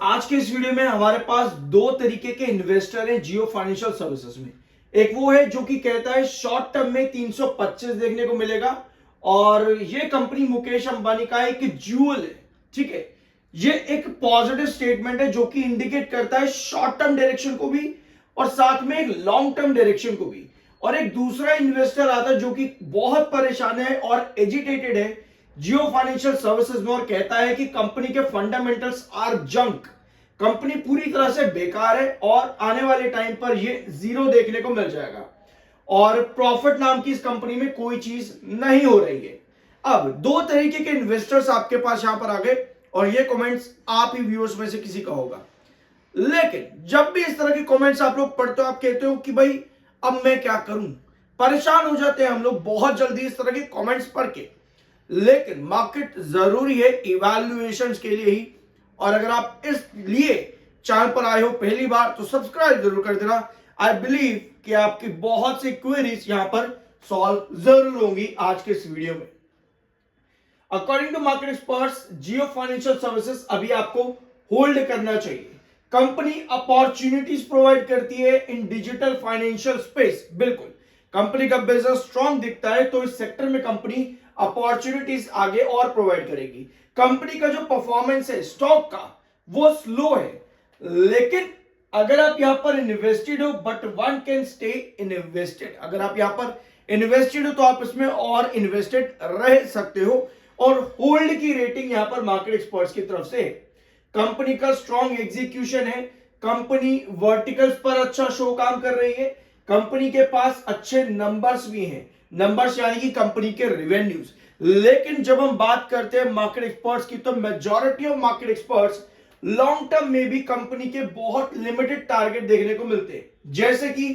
आज के इस वीडियो में हमारे पास दो तरीके के इन्वेस्टर हैं जियो फाइनेंशियल सर्विसेज में। एक वो है जो कि कहता है शॉर्ट टर्म में 325 देखने को मिलेगा और ये कंपनी मुकेश अंबानी का एक ज्यूल है। ठीक है, ये एक पॉजिटिव स्टेटमेंट है जो कि इंडिकेट करता है शॉर्ट टर्म डायरेक्शन को भी और साथ में एक लॉन्ग टर्म डायरेक्शन को भी। और एक दूसरा इन्वेस्टर आता है जो कि बहुत परेशान है और एजिटेटेड है जियो फाइनेंशियल सर्विसेज में और कहता है कि कंपनी के फंडामेंटल्स आर जंक, कंपनी पूरी तरह से बेकार है और आने वाले टाइम पर ये जीरो देखने को मिल जाएगा और प्रॉफिट नाम की इस कंपनी में कोई चीज नहीं हो रही है। अब दो तरीके के इन्वेस्टर्स आपके पास यहां पर आ गए और ये कमेंट्स आप ही व्यूअर्स में से किसी का होगा। लेकिन जब भी इस तरह के कमेंट्स आप लोग पढ़ते हो, आप कहते हो कि भाई अब मैं क्या करूं, परेशान हो जाते हैं हम लोग बहुत जल्दी इस तरह के कमेंट्स पढ़ के। लेकिन मार्केट जरूरी है इवैल्यूएशंस के लिए ही, और अगर आप इस लिए चैनल पर आए हो पहली बार तो सब्सक्राइब जरूर कर देना। आई बिलीव कि आपकी बहुत सी क्वेरीज यहां पर सॉल्व जरूर होंगी आज के इस वीडियो में। According to market experts, Jio financial services अभी आपको होल्ड करना चाहिए। कंपनी अपॉर्चुनिटीज प्रोवाइड करती है इन डिजिटल फाइनेंशियल स्पेस। बिल्कुल, कंपनी का बिजनेस स्ट्रॉन्ग दिखता है तो इस सेक्टर में कंपनी अपॉर्चुनिटीज आगे और प्रोवाइड करेगी। कंपनी का जो परफॉर्मेंस है स्टॉक का वो स्लो है, लेकिन अगर आप यहां पर इन्वेस्टेड हो, but one can stay invested. अगर आप यहां पर इन्वेस्टेड हो तो आप इसमें और इन्वेस्टेड रह सकते हो और होल्ड की रेटिंग यहां पर मार्केट एक्सपर्ट्स की तरफ से है। कंपनी का स्ट्रॉन्ग एग्जीक्यूशन है, कंपनी वर्टिकल्स पर अच्छा शो काम कर रही है, कंपनी के पास अच्छे नंबर्स भी हैं, नंबर्स यानी कि कंपनी के रेवेन्यूज। लेकिन जब हम बात करते हैं मार्केट एक्सपर्ट्स की तो majority of market experts long term में भी कंपनी के बहुत लिमिटेड टारगेट देखने को मिलते हैं। जैसे कि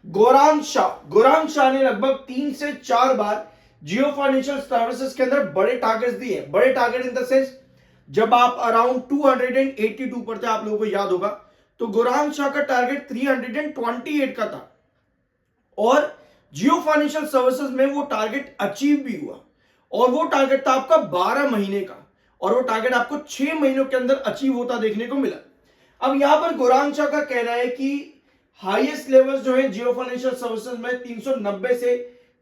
गोरांग शाह ने लगभग 3 से 4 बार जियो फाइनेंशियल सर्विसेज के अंदर बड़े टारगेट्स दिए। बड़े टारगेट इन द सेंस, जब आप अराउंड 282 पर थे, आप लोगों को याद होगा, तो गोरांग शाह का टारगेट 328 का था और जियो फाइनेंशियल सर्विसेज में वो टारगेट अचीव भी हुआ और वो टारगेट था आपका 12 महीने का और वो टारगेट आपको 6 महीनों के अंदर अचीव होता देखने को मिला। अब यहां पर गोरांग शाह का कहना है कि हाईएस्ट लेवल जो है जियो फाइनेंशियल सर्विसेज में 390 से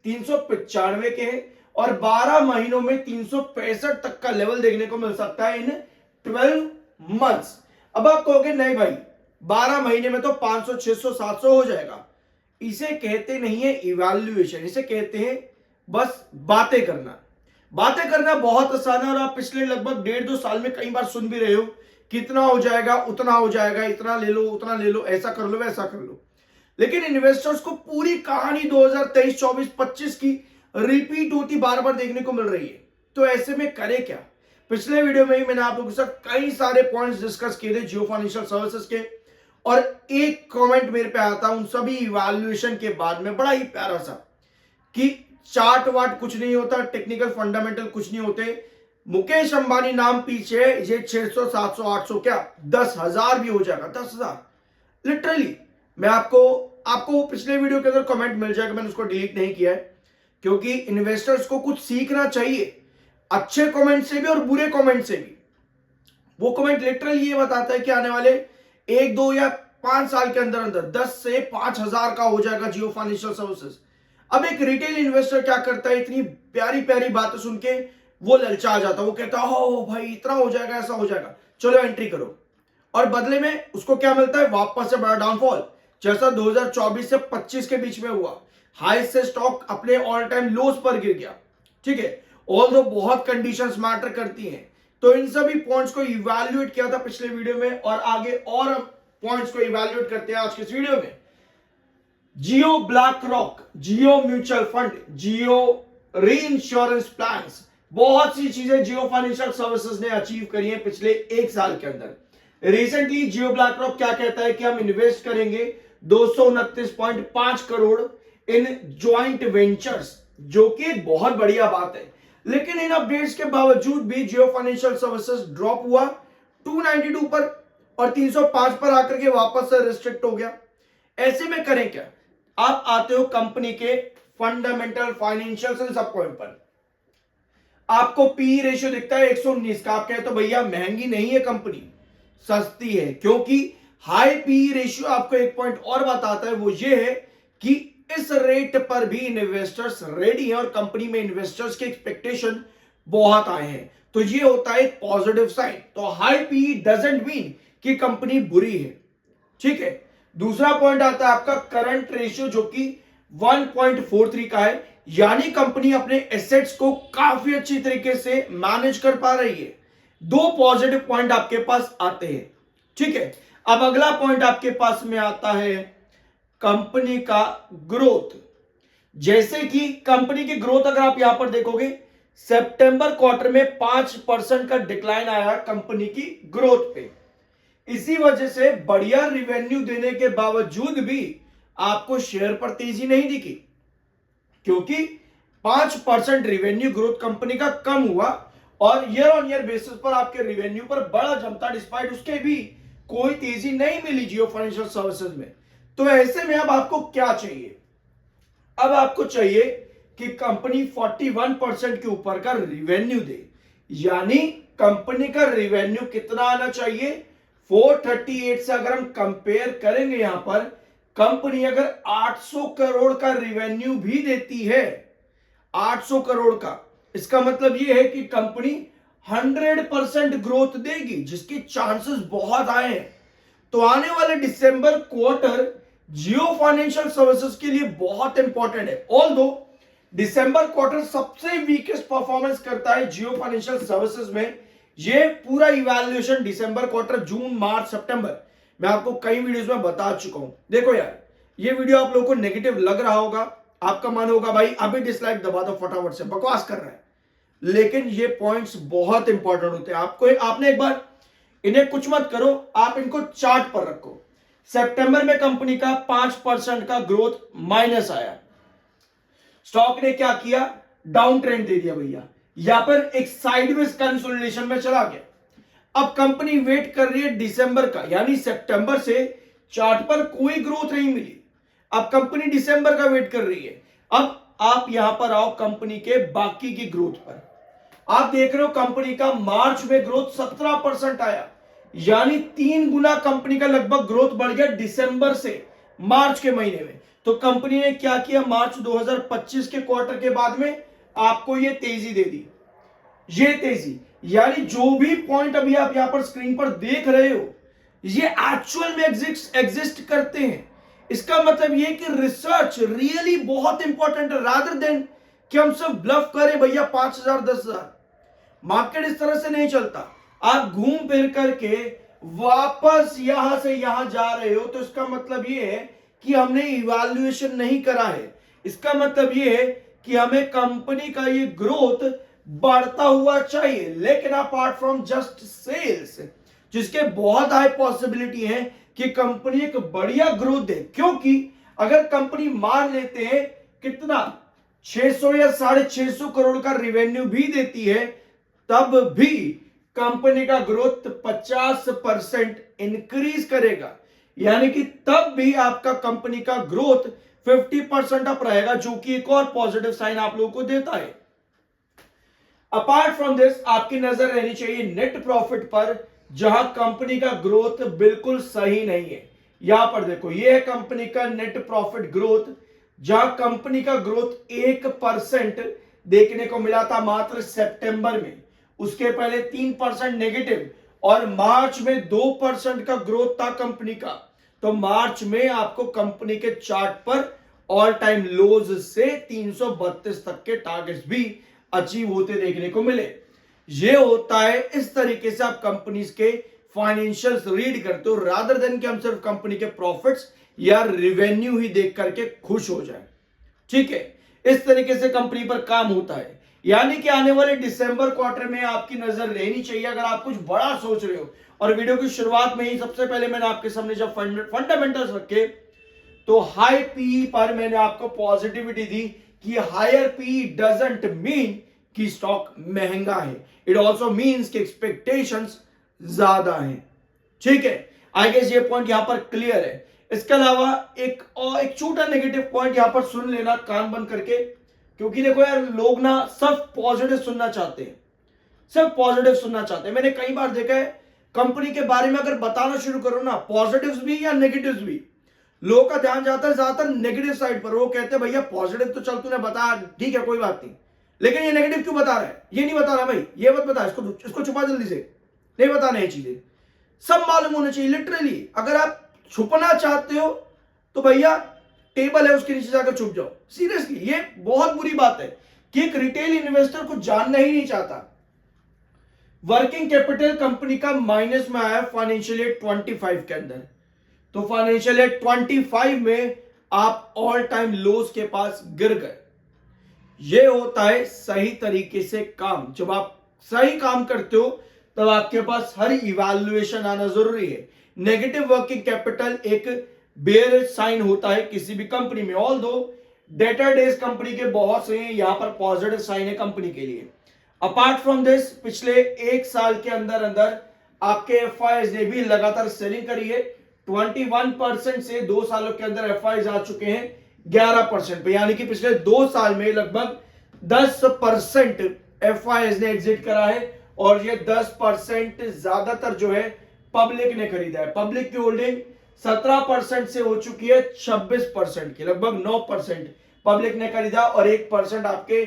395 के हैं और 12 महीनों में 365 तक का लेवल देखने को मिल सकता है इन 12 मंथ्स। अब आप कहोगे नहीं भाई 12 महीने में तो 500 600 700 हो जाएगा। इसे कहते नहीं है इवैल्यूएशन, इसे कहते हैं बस बातें करना। बातें करना बहुत आसान है और आप पिछले लगभग 1.5-2 साल में कई बार सुन भी रहे हो कितना हो जाएगा, उतना हो जाएगा, इतना ले लो, उतना ले लो, ऐसा कर लो, वैसा कर लो। लेकिन इन्वेस्टर्स को पूरी कहानी 2023, 24, 25 की रिपीट होती बार बार देखने को मिल रही है। तो ऐसे में करे क्या? पिछले वीडियो में ही मैंने आप लोगों के साथ कई सारे पॉइंट्स डिस्कस किए थे जियो फाइनेंशियल सर्विसेज के और एक कमेंट मेरे पे आया था उन सभी इवैल्यूएशन के बाद में, बड़ा ही प्यारा सा, कि चार्ट वार्ट कुछ नहीं होता, टेक्निकल फंडामेंटल कुछ नहीं होते, मुकेश अंबानी नाम पीछे ये 600 700 800 क्या 10,000 भी हो जाएगा, 10,000 लिटरली। मैं आपको पिछले वीडियो के अंदर कमेंट मिल जाएगा, मैंने उसको डिलीट नहीं किया है क्योंकि इन्वेस्टर्स को कुछ सीखना चाहिए अच्छे कमेंट से भी और बुरे कमेंट से भी। वो कमेंट लिटरली ये बताता है कि आने वाले 1 2 या 5 साल के अंदर अंदर 10 से 5,000 का हो जाएगा जियो फाइनेंशियल सर्विसेज। अब एक रिटेल इन्वेस्टर क्या करता है, इतनी प्यारी प्यारी बातें सुन के वो ललचा जाता है, वो कहता है हो भाई इतना हो जाएगा, ऐसा हो जाएगा, चलो एंट्री करो, और बदले में उसको क्या मिलता है, वापस से बड़ा डाउनफॉल, जैसा 2024 से 25 के बीच में हुआ। हाई से स्टॉक अपने ऑल टाइम लोस पर गिर गया। ठीक है, ऑल्दो बहुत कंडीशंस मैटर करती हैं, तो इन सभी पॉइंट्स को इवैल्यूएट किया था पिछले वीडियो में और आगे और पॉइंट्स को इवैल्यूएट करते हैं आज के इस वीडियो में। जियो ब्लैक रॉक, जियो म्यूचुअल फंड, जियो री इंश्योरेंस प्लान, बहुत सी चीजें जियो फाइनेंशियल सर्विसेज ने अचीव करी है पिछले 1 साल के अंदर। रिसेंटली जियो ब्लैक रॉक क्या कहता है कि हम इन्वेस्ट करेंगे 229.5 करोड़ इन ज्वाइंट वेंचर्स, जो कि बहुत बढ़िया बात है। लेकिन इन अपडेट्स के बावजूद भी जियो फाइनेंशियल सर्विसेज ड्रॉप हुआ 292 पर और 305 पर आकर के वापस से रिस्ट्रिक्ट हो गया। ऐसे में करें क्या? आप आते हो कंपनी के फंडामेंटल फाइनेंशियल सब पॉइंट पर, आपको पी रेशियो दिखता है 119 का, आप कहते हो भैया महंगी नहीं है कंपनी, सस्ती है, क्योंकि हाई पी रेशियो आपको एक पॉइंट और बताता है, वो ये है कि इस रेट पर भी इन्वेस्टर्स रेडी हैं और कंपनी में इन्वेस्टर्स के एक्सपेक्टेशन बहुत आए हैं। तो ये होता है एक पॉजिटिव साइन। तो हाई पी डजंट मीन कि कंपनी बुरी है, ठीक है। दूसरा पॉइंट आता है आपका करंट रेशियो, जो कि 1.43 का है, यानी कंपनी अपने एसेट्स को काफी अच्छी तरीके से मैनेज कर पा रही है। दो पॉजिटिव पॉइंट आपके पास आते हैं, ठीक है। अब अगला पॉइंट आपके पास में आता है कंपनी का ग्रोथ। जैसे कि कंपनी की ग्रोथ अगर आप यहां पर देखोगे, सितंबर क्वार्टर में 5% का डिक्लाइन आया कंपनी की ग्रोथ पे। इसी वजह से बढ़िया रिवेन्यू देने के बावजूद भी आपको शेयर पर तेजी नहीं दिखी, क्योंकि 5% रिवेन्यू ग्रोथ कंपनी का कम हुआ और ईयर ऑन ईयर बेसिस पर आपके रिवेन्यू पर बड़ा जमता, डिस्पाइट उसके भी कोई तेजी नहीं मिली जियो फाइनेंशियल सर्विसेज में। तो ऐसे में अब आपको क्या चाहिए? अब आपको चाहिए कि कंपनी 41% के ऊपर का रिवेन्यू दे, यानी कंपनी का रिवेन्यू कितना आना चाहिए? 438 से अगर हम कंपेयर करेंगे, यहां पर कंपनी अगर 800 करोड़ का रिवेन्यू भी देती है, 800 करोड़ का, इसका मतलब यह है कि कंपनी 100% ग्रोथ देगी, जिसके चांसेस बहुत आए हैं। तो आने वाले दिसंबर क्वार्टर जियो फाइनेंशियल सर्विसेज के लिए बहुत इंपॉर्टेंट है। ऑल्दो दिसंबर क्वार्टर सबसे वीकेस्ट परफॉर्मेंस करता है जियो फाइनेंशियल सर्विसेज में। ये पूरा इवैल्यूएशन दिसंबर क्वार्टर, जून, मार्च, सितंबर, मैं आपको कई वीडियोस में बता चुका हूं। देखो यार, ये वीडियो आप लोगों को नेगेटिव लग रहा होगा, आपका मन होगा भाई अभी डिसलाइक दबा दो फटाफट से, बकवास कर रहा है, लेकिन ये पॉइंट्स बहुत इंपॉर्टेंट होते हैं। आपने एक बार इन्हें कुछ मत करो, आप इनको चार्ट पर रखो। सितंबर में कंपनी का 5% का ग्रोथ माइनस आया, स्टॉक ने क्या किया? डाउन ट्रेंड दे दिया भैया, यहां पर एक साइडवेज कंसोलिडेशन में चला गया। अब कंपनी वेट कर रही है दिसंबर का, यानी सितंबर से चार्ट पर कोई ग्रोथ नहीं मिली। अब कंपनी दिसंबर का वेट कर रही है। अब आप यहां पर आओ कंपनी के बाकी की ग्रोथ पर। आप देख रहे हो कंपनी का मार्च में ग्रोथ 17% आया, यानी 3 गुना कंपनी का लगभग ग्रोथ बढ़ गया दिसंबर से मार्च के महीने में। तो कंपनी ने क्या किया? मार्च 2025 के क्वार्टर के बाद में आपको ये तेजी दे दी। ये तेजी, यानी जो भी पॉइंट अभी आप यहां पर स्क्रीन पर देख रहे हो, ये एक्चुअल में एग्जिस्ट करते हैं। इसका मतलब ये कि रिसर्च रियली बहुत इंपॉर्टेंट है, रादर देन कि हम सब ब्लफ करें भैया 5,000 10,000। मार्केट इस तरह से नहीं चलता। आप घूम फिर करके वापस यहां से यहां जा रहे हो, तो इसका मतलब ये है कि हमने इवैल्यूएशन नहीं करा है। इसका मतलब ये है कि हमें कंपनी का ये ग्रोथ बढ़ता हुआ चाहिए, लेकिन अपार्ट फ्रॉम जस्ट सेल्स, जिसके बहुत हाई पॉसिबिलिटी है कि कंपनी एक बढ़िया ग्रोथ दे। क्योंकि अगर कंपनी मान लेते हैं कितना 600 या 650 करोड़ का रिवेन्यू भी देती है, तब भी कंपनी का ग्रोथ 50% इंक्रीज करेगा, यानी कि तब भी आपका कंपनी का ग्रोथ 50% अप रहेगा, जो कि एक और पॉजिटिव साइन आप लोगों को देता है। अपार्ट फ्रॉम दिस, आपकी नजर रहनी चाहिए नेट प्रॉफिट पर, जहां कंपनी का ग्रोथ बिल्कुल सही नहीं है। यहां पर देखो, यह है कंपनी का नेट प्रॉफिट ग्रोथ, जहां कंपनी का ग्रोथ 1% देखने को मिला था मात्र सितंबर में। उसके पहले 3% नेगेटिव और मार्च में 2% का ग्रोथ था कंपनी का। तो मार्च में आपको कंपनी के चार्ट पर ऑल टाइम लोज से 332 तक के टारगेट्स भी अचीव होते देखने को मिले। ये होता है, इस तरीके से आप कंपनीज के फाइनेंशियल्स रीड करते हो, रादर देन कि हम सिर्फ कंपनी के प्रॉफिट्स या रिवेन्यू ही देख करके खुश हो जाए। ठीक है, इस तरीके से कंपनी पर काम होता है। यानी कि आने वाले दिसंबर क्वार्टर में आपकी नजर रहनी चाहिए, अगर आप कुछ बड़ा सोच रहे हो। और वीडियो की शुरुआत में ही सबसे पहले मैंने आपके सामने जब फंडामेंटल्स रखे, तो हाई पीई पर मैंने आपको पॉजिटिविटी दी कि हायर पीई डजंट मीन कि स्टॉक महंगा है, इट ऑल्सो मीन्स कि एक्सपेक्टेशंस ज्यादा है। ठीक है, आई गेस ये पॉइंट यहां पर क्लियर है। इसके अलावा एक छोटा नेगेटिव पॉइंट यहां पर सुन लेना कान बंद करके, क्योंकि देखो यार, लोग ना सब पॉजिटिव सुनना चाहते हैं, सब पॉजिटिव सुनना चाहते हैं। मैंने कई बार देखा है कंपनी के बारे में अगर बताना शुरू करो ना, पॉजिटिव्स भी या नेगेटिव्स भी, लोगों का ध्यान जाता है ज्यादातर नेगेटिव साइड पर। वो कहते हैं भैया पॉजिटिव तो चल तूने बताया, ठीक है कोई बात नहीं, लेकिन ये नेगेटिव क्यों बता रहा है, ये नहीं बता रहा भाई, ये मत बता, इसको छुपा जल्दी से, नहीं बताना ये चीजें, सब मालूम होना चाहिए लिटरली। अगर आप छुपना चाहते हो तो भैया टेबल है उसके नीचे जाकर छुप जाओ, सीरियसली ये बहुत बुरी बात है कि एक रिटेल इन्वेस्टर को जानना ही नहीं चाहता। वर्किंग कैपिटल कंपनी का माइनस में आया फाइनेंशियल ईयर 25 के अंदर, तो फाइनेंशियल ईयर 25 में आप ऑल टाइम लोस के पास गिर गए। ये होता है सही तरीके से काम। जब आप सही काम करते हो तब आपके पास हर इवैल्यूएशन आना जरूरी है। नेगेटिव वर्किंग कैपिटल एक बेयर साइन होता है किसी भी कंपनी में, ऑल दो डेटर डेज कंपनी के बहुत से हैं, यहां पर पॉजिटिव साइन है कंपनी के लिए। अपार्ट फ्रॉम दिस, पिछले एक साल के अंदर अंदर आपके एफआईज ने भी लगातार सेलिंग करी है। 21% से 2 सालों के अंदर एफआईज आ चुके हैं 11% पे, यानी कि पिछले 2 साल में लगभग 10% एफआईज ने एग्जिट करा है, और ये 10% ज्यादातर जो है पब्लिक ने खरीदा है। पब्लिक की होल्डिंग 17% से हो चुकी है 26% की, लगभग 9% पब्लिक ने खरीदा और 1% आपके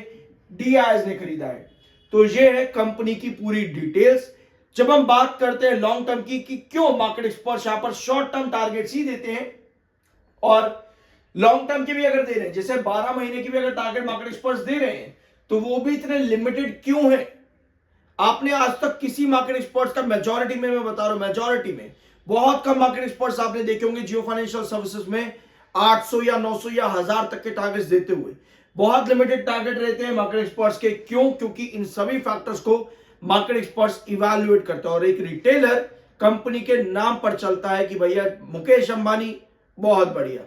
डीआईज ने खरीदा है। तो ये है कंपनी की पूरी डिटेल्स। जब हम बात करते हैं लॉन्ग टर्म की कि क्यों मार्केट एक्सपर्ट्स यहां पर शॉर्ट टर्म टारगेट्स ही देते हैं और लॉन्ग टर्म के भी अगर दे रहे हैं, जैसे 12 महीने की भी अगर टारगेट मार्केट एक्सपर्ट्स दे रहे हैं, तो वो भी इतने लिमिटेड क्यों है? आपने आज तक किसी मार्केट एक्सपर्ट्स का, मेजॉरिटी में मैं बता रहा हूं, मेजॉरिटी में बहुत कम मार्केट एक्सपर्ट्स आपने देखे होंगे जियो फाइनेंशियल सर्विसेज में 800 या 900 या 1000 तक के टारगेट्स देते हुए। बहुत लिमिटेड टारगेट रहते हैं मार्केट एक्सपर्ट्स के। क्यों? क्योंकि इन सभी फैक्टर्स को मार्केट एक्सपर्ट्स इवैल्यूएट करता है, और एक रिटेलर कंपनी के नाम पर चलता है कि भैया मुकेश अंबानी बहुत बढ़िया,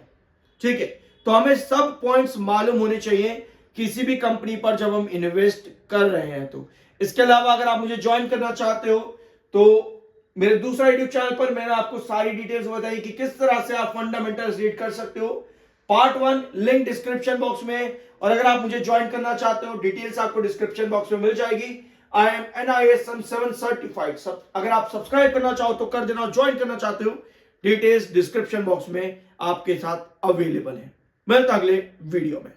ठीक है। तो हमें सब पॉइंट्स मालूम होने चाहिए किसी भी कंपनी पर जब हम इन्वेस्ट कर रहे हैं। तो इसके अलावा अगर आप मुझे ज्वाइन करना चाहते हो तो मेरे दूसरा यूट्यूब चैनल पर मैंने आपको सारी डिटेल्स बताई कि किस तरह से आप फंडामेंटल्स रीड कर सकते हो। पार्ट 1 लिंक डिस्क्रिप्शन बॉक्स में, और अगर आप मुझे ज्वाइन करना चाहते हो डिटेल्स आपको डिस्क्रिप्शन बॉक्स में मिल जाएगी। I am NISM 7 certified. अगर आप सब्सक्राइब करना चाहो तो कर देना, ज्वाइन करना चाहते हो डिटेल्स डिस्क्रिप्शन बॉक्स में आपके साथ अवेलेबल है। मिलता अगले वीडियो में।